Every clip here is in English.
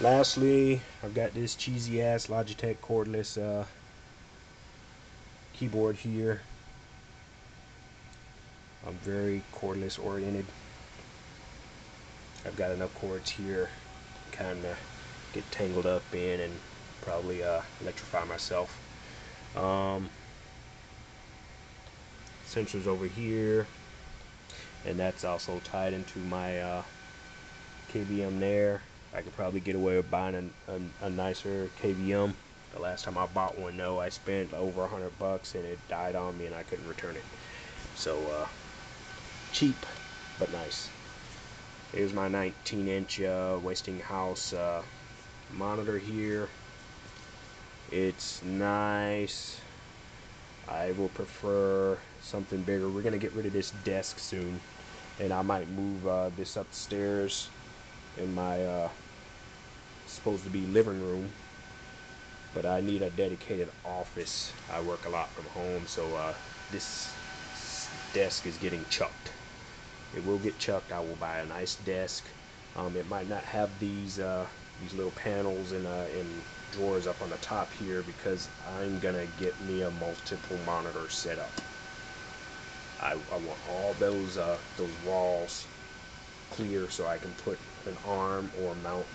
Lastly, I've got this cheesy ass Logitech cordless keyboard here. I'm very cordless oriented. I've got enough cords here to kind of get tangled up in and probably electrify myself. Sensors over here, and that's also tied into my KVM there. I could probably get away with buying a nicer KVM. The last time I bought one, though, I spent over $100 and it died on me and I couldn't return it. So cheap but nice. Here's my 19-inch Westinghouse monitor here. It's nice. I will prefer something bigger. We're gonna get rid of this desk soon, and I might move this upstairs in my supposed to be living room, but I need a dedicated office. I work a lot from home, so this desk is getting chucked. It will get chucked. I will buy a nice desk. It might not have these little panels and drawers up on the top here because I'm gonna get me a multiple monitor setup. I want all those walls clear so I can put an arm or mount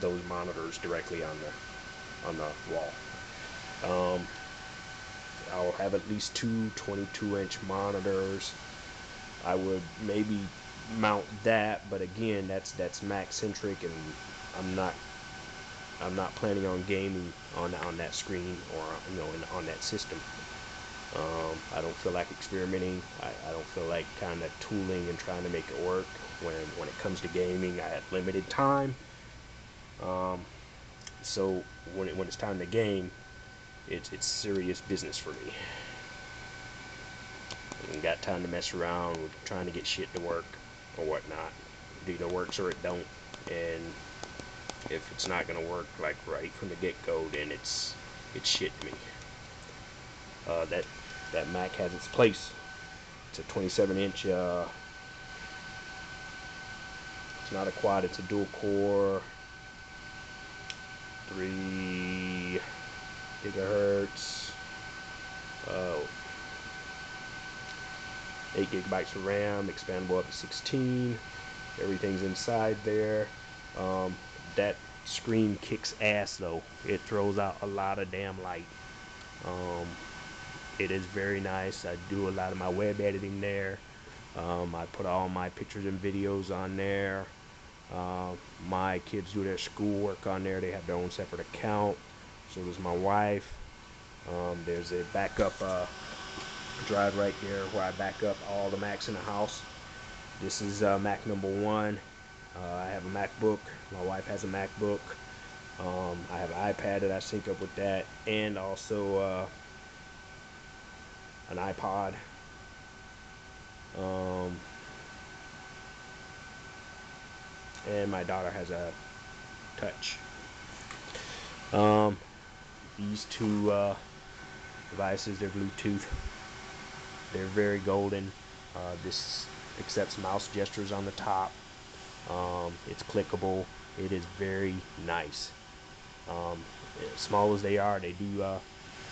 those monitors directly on the wall. I'll have at least two 22-inch monitors. I would maybe mount that, but again, that's Mac centric, and I'm not planning on gaming on that screen or on that system. I don't feel like experimenting. I don't feel like kind of tooling and trying to make it work. When it comes to gaming, I have limited time. So when it's time to game, it's serious business for me. I ain't got time to mess around with trying to get shit to work or whatnot. It either works or it don't. And if it's not gonna work like right from the get-go, then it's shit to me. That Mac has its place. It's a 27-inch. It's not a quad. It's a dual core. 3 gigahertz. 8 gigabytes of RAM, expandable up to 16. Everything's inside there. That screen kicks ass though. It throws out a lot of damn light. It is very nice. I do a lot of my web editing there. I put all my pictures and videos on there. My kids do their schoolwork on there. They have their own separate account. So does my wife. There's a backup drive right there where I back up all the Macs in the house. This is Mac number 1. I have a MacBook. My wife has a MacBook. I have an iPad that I sync up with that, and also an iPod. And my daughter has a touch. These two devices, they're Bluetooth. They're very golden. This accepts mouse gestures on the top. It's clickable. It is very nice. As small as they are, they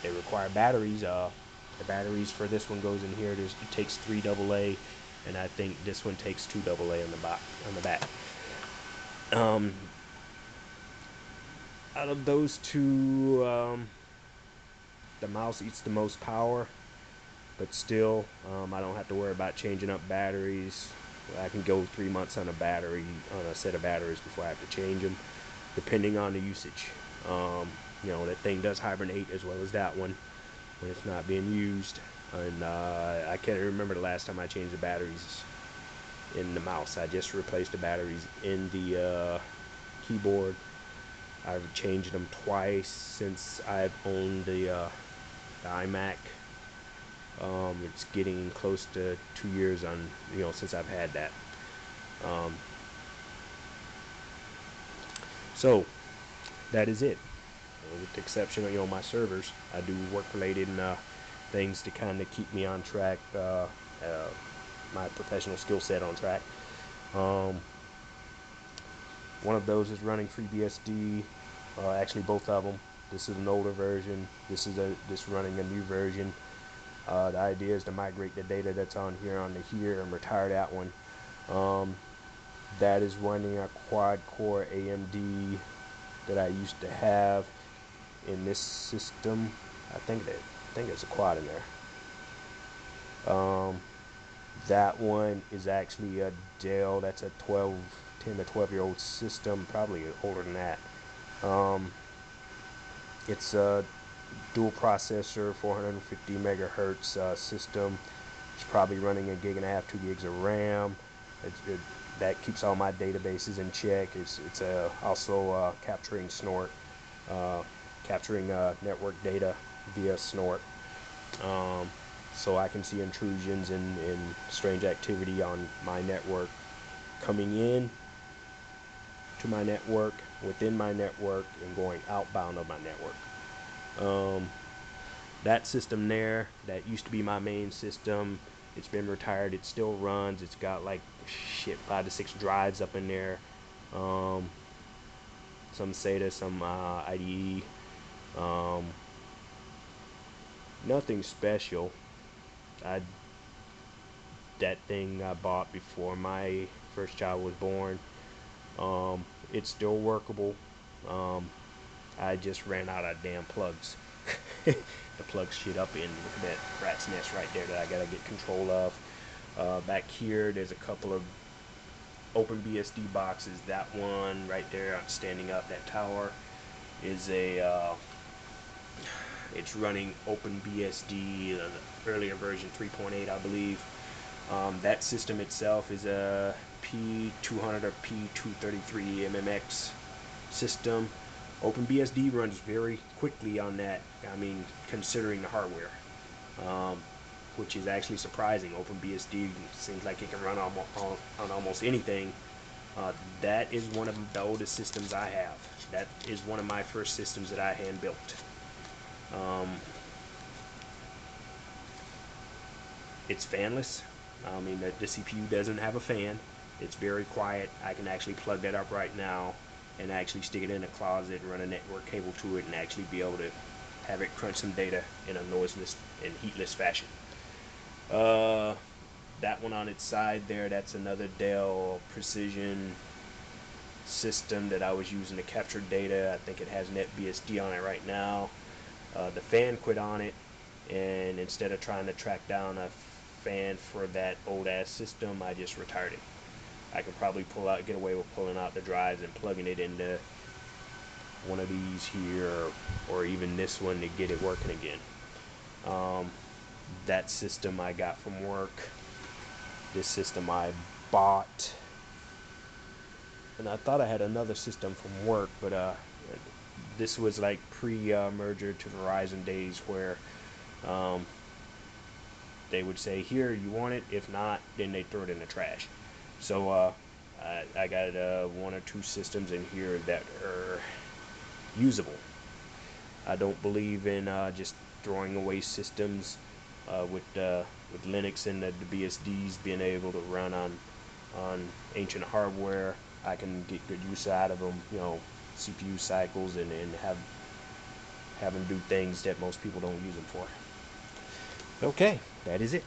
require batteries. The batteries for this one goes in here. It takes 3 AA, and I think this one takes 2 AA on the back. Out of those two, the mouse eats the most power, but still, I don't have to worry about changing up batteries. I can go 3 months on a set of batteries before I have to change them, depending on the usage. That thing does hibernate as well as that one when it's not being used. And I can't remember the last time I changed the batteries in the mouse. I just replaced the batteries in the keyboard. I've changed them twice since I've owned the iMac. It's getting close to 2 years since I've had that. So that is it. With the exception of my servers, I do work-related things to kind of keep me on track, my professional skill set on track. One of those is running FreeBSD. Actually, both of them. This is an older version. This is running a new version. The idea is to migrate the data that's on here onto here and retire that one. That is running a quad-core AMD that I used to have in this system. I think there's a quad in there. That one is actually a Dell. That's a 10 to 12-year-old system, probably older than that. It's a dual processor, 450 megahertz system. It's probably running a 1.5 gigs, 2 gigs of RAM. That keeps all my databases in check. It's also capturing snort, capturing network data via snort. So I can see intrusions and strange activity on my network coming in to my network, within my network, and going outbound of my network. That system there, that used to be my main system, it's been retired. It still runs. It's got like 5 to 6 drives up in there. Some SATA, some IDE. Nothing special. That thing I bought before my first child was born. It's still workable. I just ran out of damn plugs. The plug shit up in. Look at that rat's nest right there that I gotta get control of. Back here, there's a couple of OpenBSD boxes. That one right there, standing up, that tower, is it's running OpenBSD, the earlier version 3.8, I believe. That system itself is a P200 or P233 MMX system. OpenBSD runs very quickly on that. I mean, considering the hardware, which is actually surprising. OpenBSD seems like it can run on almost anything. That is one of the oldest systems I have. That is one of my first systems that I hand built. It's fanless. I mean, the CPU doesn't have a fan. It's very quiet. I can actually plug that up right now and actually stick it in a closet and run a network cable to it and actually be able to have it crunch some data in a noiseless and heatless fashion. That one on its side there, that's another Dell Precision system that I was using to capture data. I think it has NetBSD on it right now. The fan quit on it, and instead of trying to track down a fan for that old ass system, I just retired it. I could probably get away with pulling out the drives and plugging it into one of these here, or even this one to get it working again. That system I got from work. This system I bought, and I thought I had another system from work, but this was like pre-merger to Verizon days, where they would say, here, you want it? If not, then they throw it in the trash. So I got 1 or 2 systems in here that are usable. I don't believe in just throwing away systems with Linux and the BSDs being able to run on ancient hardware. I can get good use out of them, you know, CPU cycles, and have them do things that most people don't use them for. Okay, that is it.